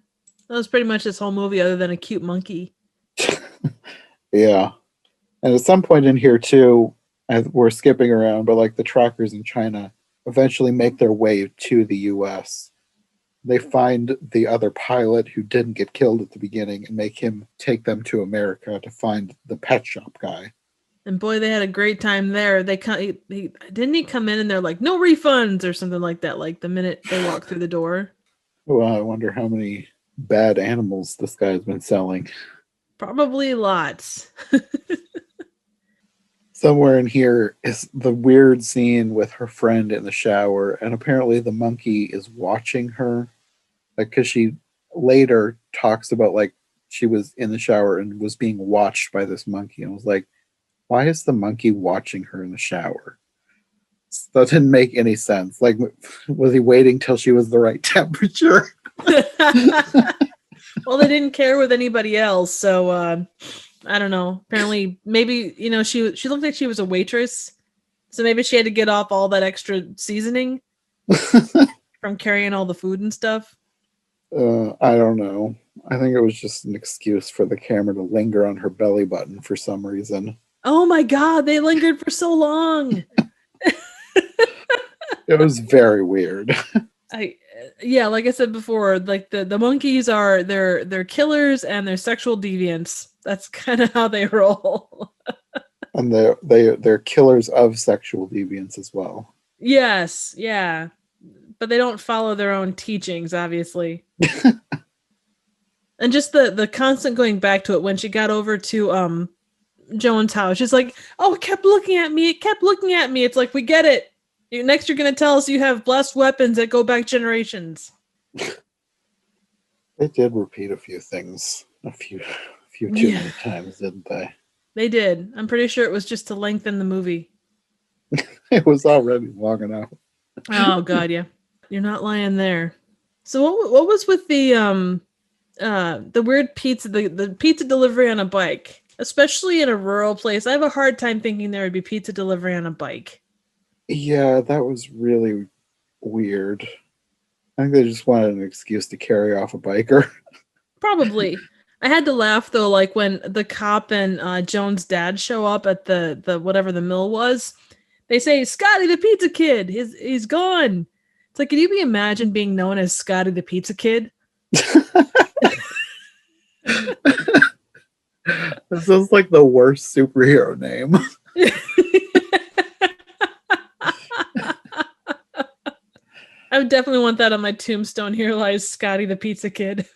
That was pretty much this whole movie, other than a cute monkey. Yeah. And at some point in here, too, we're skipping around, but like the trackers in China eventually make their way to the US. They find the other pilot who didn't get killed at the beginning and make him take them to America to find the pet shop guy. And boy, they had a great time there. Didn't he come in and they're like, no refunds or something like that, like the minute they walk through the door. Well, I wonder how many bad animals this guy's been selling. Probably lots. Somewhere in here is the weird scene with her friend in the shower, and apparently the monkey is watching her. Like, because she later talks about, like, she was in the shower and was being watched by this monkey, and was like, why is the monkey watching her in the shower? That didn't make any sense. Like, was he waiting till she was the right temperature? Well, they didn't care with anybody else, so I don't know. Apparently, maybe she looked like she was a waitress, so maybe she had to get off all that extra seasoning from carrying all the food and stuff. I don't know. I think it was just an excuse for the camera to linger on her belly button for some reason. Oh my God, they lingered for so long. It was very weird. Yeah, like I said before, like the monkeys are they're killers and they're sexual deviants. That's kind of how they roll. And they're killers of sexual deviance as well. Yes, yeah. But they don't follow their own teachings, obviously. And just the constant going back to it when she got over to Joan's house. She's like, "Oh, it kept looking at me. It kept looking at me." It's like, we get it. Next, you're going to tell us you have blessed weapons that go back generations. They did repeat a few things a few too many times, didn't they? They did. I'm pretty sure it was just to lengthen the movie. It was already long enough. Oh God, yeah. You're not lying there. So what was with the weird pizza, the pizza delivery on a bike, especially in a rural place? I have a hard time thinking there would be pizza delivery on a bike. Yeah, that was really weird. I think they just wanted an excuse to carry off a biker. Probably. I had to laugh though, like when the cop and Joan's dad show up at the whatever the mill was. They say, "Scotty the pizza kid, he's gone." It's like, can you imagine being known as Scotty the pizza kid? This is like the worst superhero name. I would definitely want that on my tombstone. Here lies Scotty the pizza kid.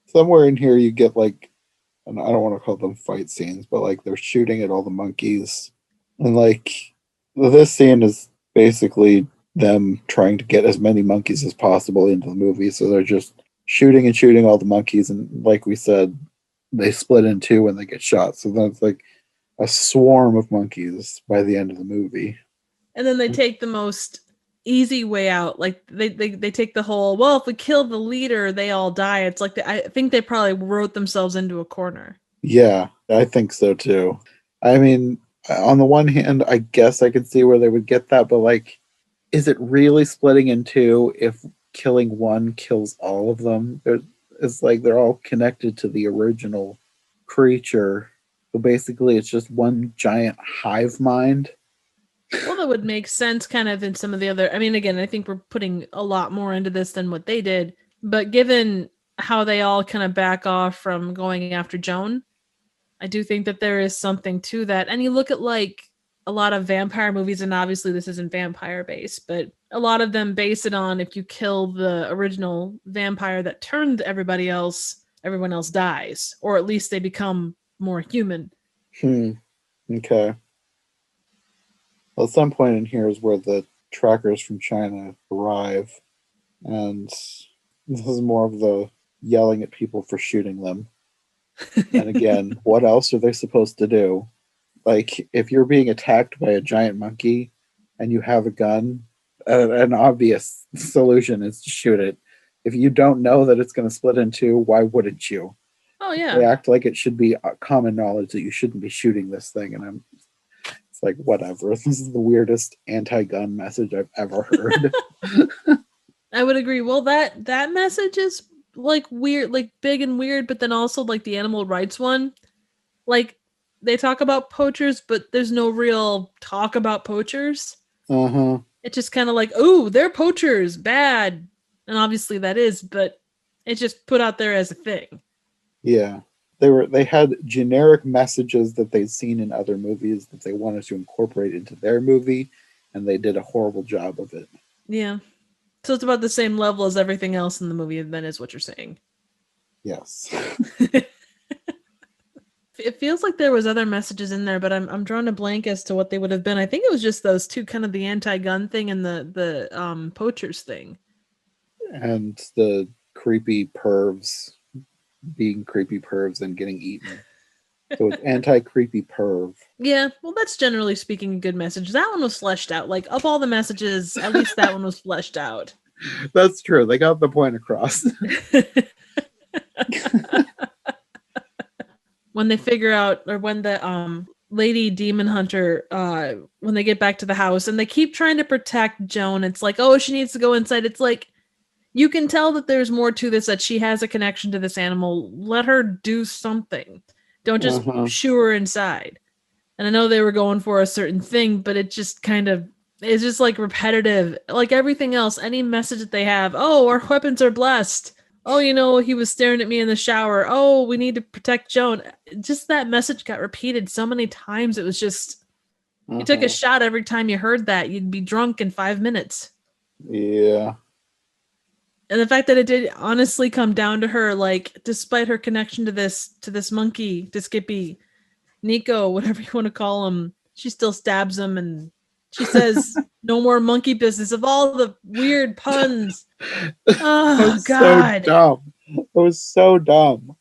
Somewhere in here you get like, and I don't want to call them fight scenes, but like they're shooting at all the monkeys. And like this scene is basically them trying to get as many monkeys as possible into the movie. So they're just shooting and shooting all the monkeys. And like we said, they split in two when they get shot. So then it's like a swarm of monkeys by the end of the movie. And then they take the most easy way out. Like they take the whole, well, if we kill the leader, they all die. It's like I think they probably wrote themselves into a corner. Yeah, I think so too. I mean, on the one hand, I guess I could see where they would get that, but like, is it really splitting in two if killing one kills all of them? It's like they're all connected to the original creature. So basically, it's just one giant hive mind. Well, that would make sense kind of in some of the other. I mean, again, I think we're putting a lot more into this than what they did. But given how they all kind of back off from going after Joan, I do think that there is something to that. And you look at like a lot of vampire movies, and obviously this isn't vampire based, but a lot of them base it on if you kill the original vampire that turned everyone else dies, or at least they become more human. Okay. Well, at some point in here is where the trackers from China arrive, and this is more of the yelling at people for shooting them. And again, what else are they supposed to do? Like, if you're being attacked by a giant monkey and you have a gun, an obvious solution is to shoot it. If you don't know that it's going to split in two, why wouldn't you? Oh yeah. They act like it should be common knowledge that you shouldn't be shooting this thing, and it's like, whatever. This is the weirdest anti-gun message I've ever heard. I would agree. Well, that message is like weird, like big and weird, but then also like the animal rights one, like they talk about poachers, but there's no real talk about poachers. Uh-huh. It's just kind of like, oh, they're poachers, bad. And obviously that is, but it's just put out there as a thing. Yeah. They had generic messages that they'd seen in other movies that they wanted to incorporate into their movie, and they did a horrible job of it. Yeah. So it's about the same level as everything else in the movie, then is what you're saying. Yes. It feels like there was other messages in there, but I'm drawing a blank as to what they would have been. I think it was just those two, kind of the anti-gun thing and the poachers thing. And the creepy pervs being creepy pervs and getting eaten. So it's anti-creepy perv. Yeah, well, that's generally speaking a good message. That one was fleshed out. Like, of all the messages, at least that one was fleshed out. That's true. They got the point across. When they figure out, or when the lady demon hunter, when they get back to the house and they keep trying to protect Joan, it's like, oh, she needs to go inside. It's like, you can tell that there's more to this, that she has a connection to this animal. Let her do something. Don't just shoo her inside. And I know they were going for a certain thing, but it just it's just like repetitive. Like everything else, any message that they have, oh, our weapons are blessed. Oh, he was staring at me in the shower. Oh, we need to protect Joan. Just that message got repeated so many times. It was just, you took a shot every time you heard that. You'd be drunk in 5 minutes. Yeah. And the fact that it did honestly come down to her, like, despite her connection to this monkey, to Skippy, Nico, whatever you want to call him, she still stabs him, and she says, "No more monkey business." Of all the weird puns, oh God, so dumb. It was so dumb.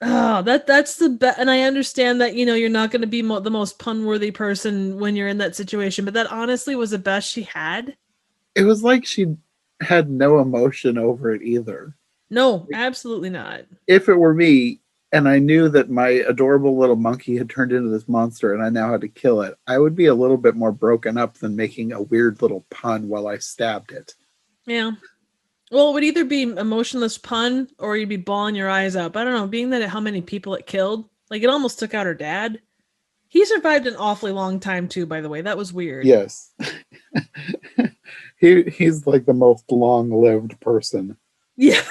Oh, that's the best. And I understand that you're not going to be the most pun-worthy person when you're in that situation, but that honestly was the best she had. It was like she had no emotion over it either. No, absolutely not. If it were me and I knew that my adorable little monkey had turned into this monster and I now had to kill it, I would be a little bit more broken up than making a weird little pun while I stabbed it. Yeah. Well, it would either be emotionless pun or you'd be bawling your eyes out. But I don't know, being that how many people it killed, like it almost took out her dad. He survived an awfully long time too, by the way. That was weird. Yes. He's like the most long-lived person. Yeah.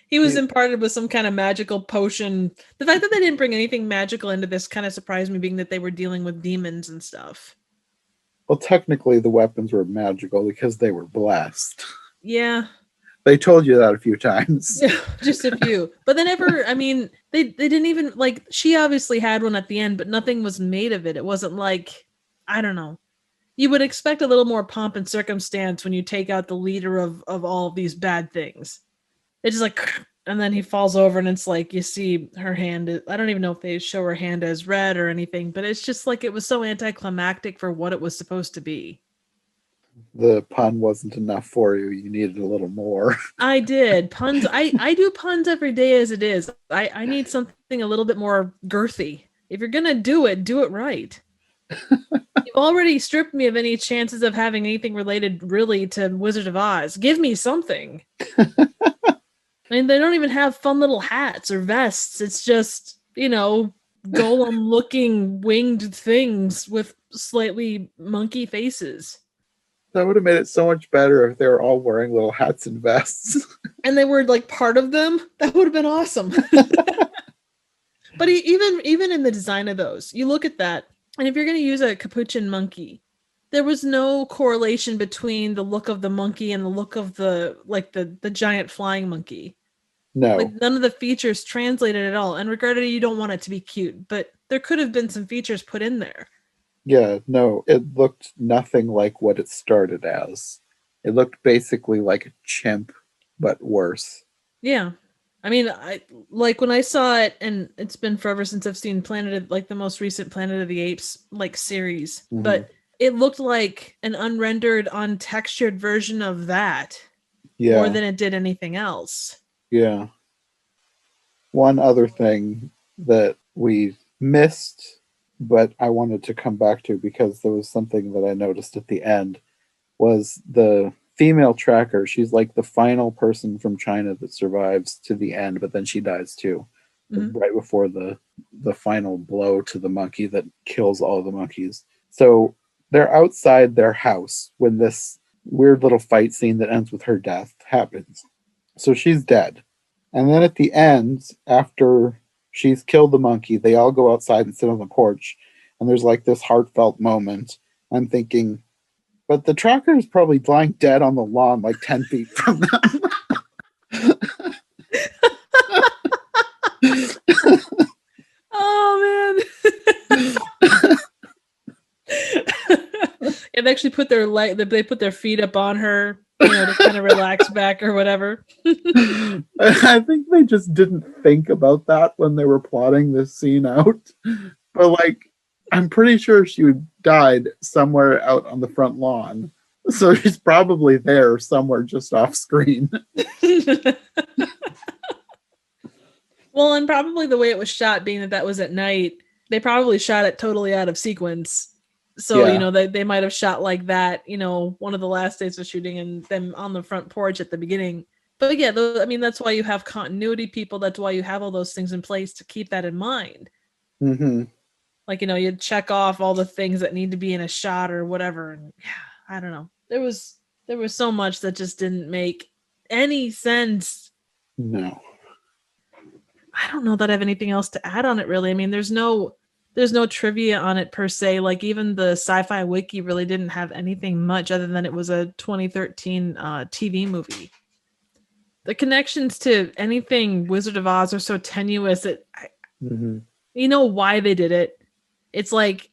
He was imparted with some kind of magical potion. The fact that they didn't bring anything magical into this kind of surprised me, being that they were dealing with demons and stuff. Well, technically the weapons were magical because they were blessed. Yeah. They told you that a few times. Just a few. But they never, they didn't even, like, she obviously had one at the end, but nothing was made of it. It wasn't like, I don't know. You would expect a little more pomp and circumstance when you take out the leader of all of these bad things. It's just like, and then he falls over and it's like, you see her hand. I don't even know if they show her hand as red or anything, but it's just like, it was so anticlimactic for what it was supposed to be. The pun wasn't enough for you. You needed a little more. I did. Puns. I do puns every day as it is. I need something a little bit more girthy. If you're going to do it right. You've already stripped me of any chances of having anything related really to Wizard of Oz. Give me something. They don't even have fun little hats or vests. It's just, golem-looking winged things with slightly monkey faces. That would have made it so much better if they were all wearing little hats and vests. And they were like part of them. That would have been awesome. But even in the design of those, you look at that, And if you're going to use a capuchin monkey, there was no correlation between the look of the monkey and the look of the giant flying monkey. Like No. none of the features translated at all. And regardless, you don't want it to be cute, but there could have been some features put in there. Yeah, no, it looked nothing like what it started as. It looked basically like a chimp, but worse. Yeah. I mean, I like when I saw it, and it's been forever since I've seen like the most recent Planet of the Apes like series, Hmm. but it looked like an unrendered, untextured version of that more Yeah, than it did anything else. yeah. One other thing that we missed, but I wanted to come back to because there was something that I noticed at the end was the female tracker. She's like the final person from China that survives to the end, but then she dies too, Hmm. right before the final blow to the monkey that kills all the monkeys. So they're outside their house when this weird little fight scene that ends with her death happens. So she's dead. And then at the end, after she's killed the monkey, they all go outside and sit on the porch. And there's like this heartfelt moment. I'm thinking, but the tracker is probably lying dead on the lawn, like 10 feet from them. Oh man. And they actually put they put their feet up on her, to kind of relax back or whatever. I think they just didn't think about that when they were plotting this scene out. But like, I'm pretty sure she died somewhere out on the front lawn. So she's probably there somewhere just off screen. Well, and probably the way it was shot, being that that was at night, they probably shot it totally out of sequence. So, Yeah. they might have shot like that, one of the last days of shooting and them on the front porch at the beginning. But yeah, I mean, that's why you have continuity people. That's why you have all those things in place to keep that in mind. Mm-hmm. Like, you check off all the things that need to be in a shot or whatever. And yeah, I don't know. There was so much that just didn't make any sense. No. I don't know that I have anything else to add on it really. I mean, there's no trivia on it per se. Like even the sci-fi wiki really didn't have anything much other than it was a 2013 TV movie. The connections to anything Wizard of Oz are so tenuous that Mm-hmm. you know why they did it. It's like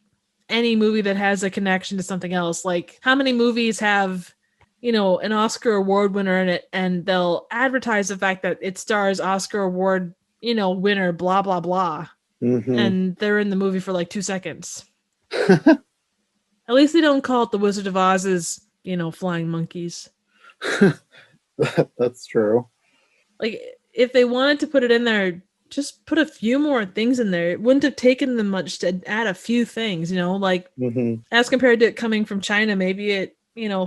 any movie that has a connection to something else. Like how many movies have an Oscar award winner in it, and they'll advertise the fact that it stars Oscar award winner blah blah blah, Mm-hmm. and they're in the movie for like 2 seconds. At least they don't call it the Wizard of Oz's flying monkeys. That's true. Like if they wanted to put it in there, just put a few more things in there. It wouldn't have taken them much to add a few things, like Mm-hmm. as compared to it coming from China. Maybe it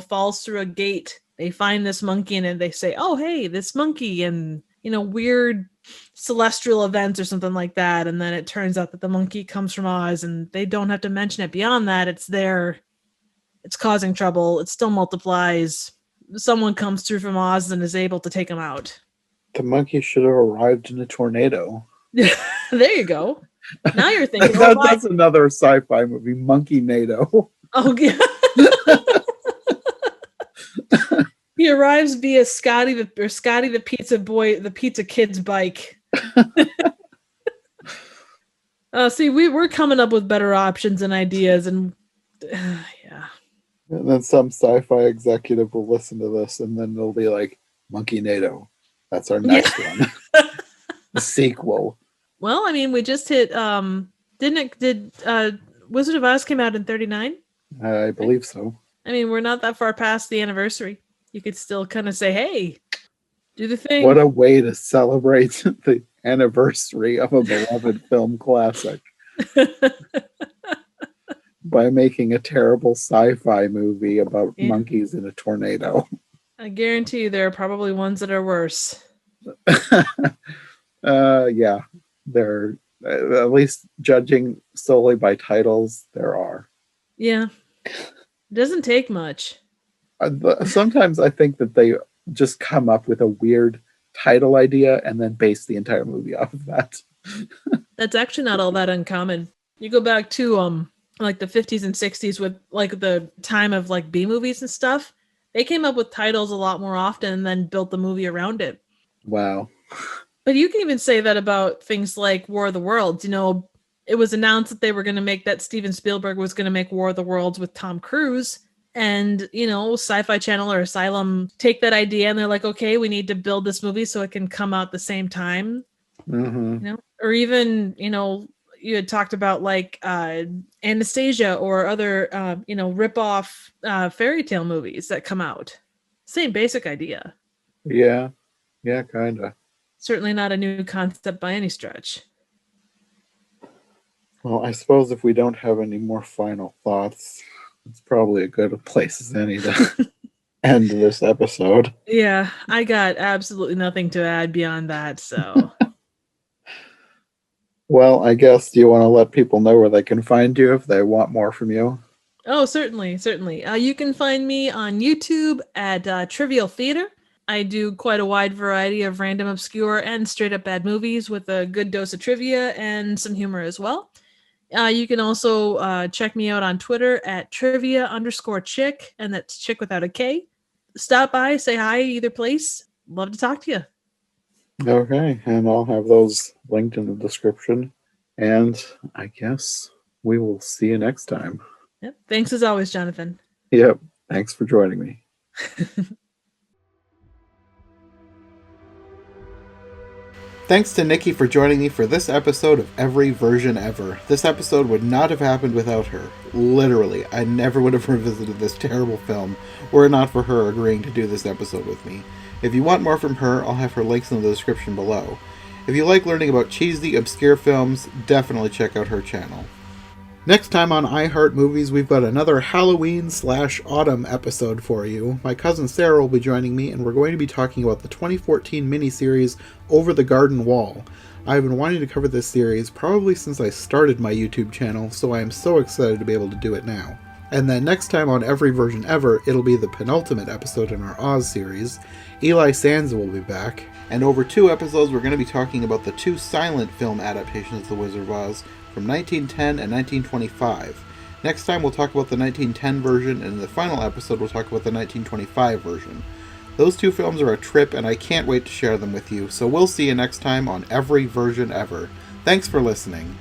falls through a gate. They find this monkey and they say, oh hey, this monkey, and weird celestial events or something like that, and then it turns out that the monkey comes from Oz, and they don't have to mention it beyond that. It's there, it's causing trouble, it still multiplies, someone comes through from Oz and is able to take him out. The monkey should have arrived in a tornado. There you go. Now you're thinking, That's another sci-fi movie, Monkey NATO. oh yeah. He arrives via Scotty the pizza boy, the pizza kid's bike. See, we're coming up with better options and ideas, and yeah. And then some sci-fi executive will listen to this, and then they'll be like, "Monkey NATO, that's our next one, the sequel." Well, I mean, we just hit. Did Wizard of Oz came out in 1939? I believe so. I mean, we're not that far past the anniversary. You could still kind of say, "Hey, do the thing." What a way to celebrate the anniversary of a beloved film classic by making a terrible sci-fi movie about monkeys in a tornado. I guarantee you there are probably ones that are worse. Yeah, there, at least judging solely by titles, there are. Yeah. It doesn't take much. Sometimes I think that they just come up with a weird title idea and then base the entire movie off of that. That's actually not all that uncommon. You go back to like the 50s and 60s with like the time of like B movies and stuff, they came up with titles a lot more often and then built the movie around it. Wow. But you can even say that about things like War of the Worlds. You know, it was announced that they were going to make that Steven Spielberg was going to make War of the Worlds with Tom Cruise. And, you know, Sci-Fi Channel or Asylum take that idea and they're like, okay, we need to build this movie so it can come out the same time. Mm-hmm. You know, or even, you know, you had talked about like Anastasia or other, you know, rip-off fairy tale movies that come out. Same basic idea. Yeah. Yeah, kind of. Certainly not a new concept by any stretch. Well, I suppose if we don't have any more final thoughts, it's probably a good place as any to end this episode. Yeah, I got absolutely nothing to add beyond that, so. Well, I guess, do you want to let people know where they can find you if they want more from you? Oh, certainly, certainly. You can find me on YouTube at Trivial Theater. I do quite a wide variety of random, obscure, and straight up bad movies with a good dose of trivia and some humor as well. You can also check me out on Twitter at trivia_chick, and that's chick without a K. Stop by, say hi, either place. Love to talk to you. Okay, and I'll have those linked in the description. And I guess we will see you next time. Yep. Thanks as always, Jonathan. Yep, thanks for joining me. Thanks to Nicki for joining me for this episode of Every Version Ever. This episode would not have happened without her. Literally, I never would have revisited this terrible film were it not for her agreeing to do this episode with me. If you want more from her, I'll have her links in the description below. If you like learning about cheesy, obscure films, definitely check out her channel. Next time on iHeart Movies, we've got another Halloween/autumn episode for you. My cousin Sarah will be joining me, and we're going to be talking about the 2014 miniseries Over the Garden Wall. I've been wanting to cover this series probably since I started my YouTube channel, so I am so excited to be able to do it now. And then next time on Every Version Ever, it'll be the penultimate episode in our Oz series. Eli Sansa will be back. And over 2 episodes, we're going to be talking about the 2 silent film adaptations of The Wizard of Oz from 1910 and 1925. Next time, we'll talk about the 1910 version, and in the final episode, we'll talk about the 1925 version. Those 2 films are a trip, and I can't wait to share them with you, so we'll see you next time on Every Version Ever. Thanks for listening.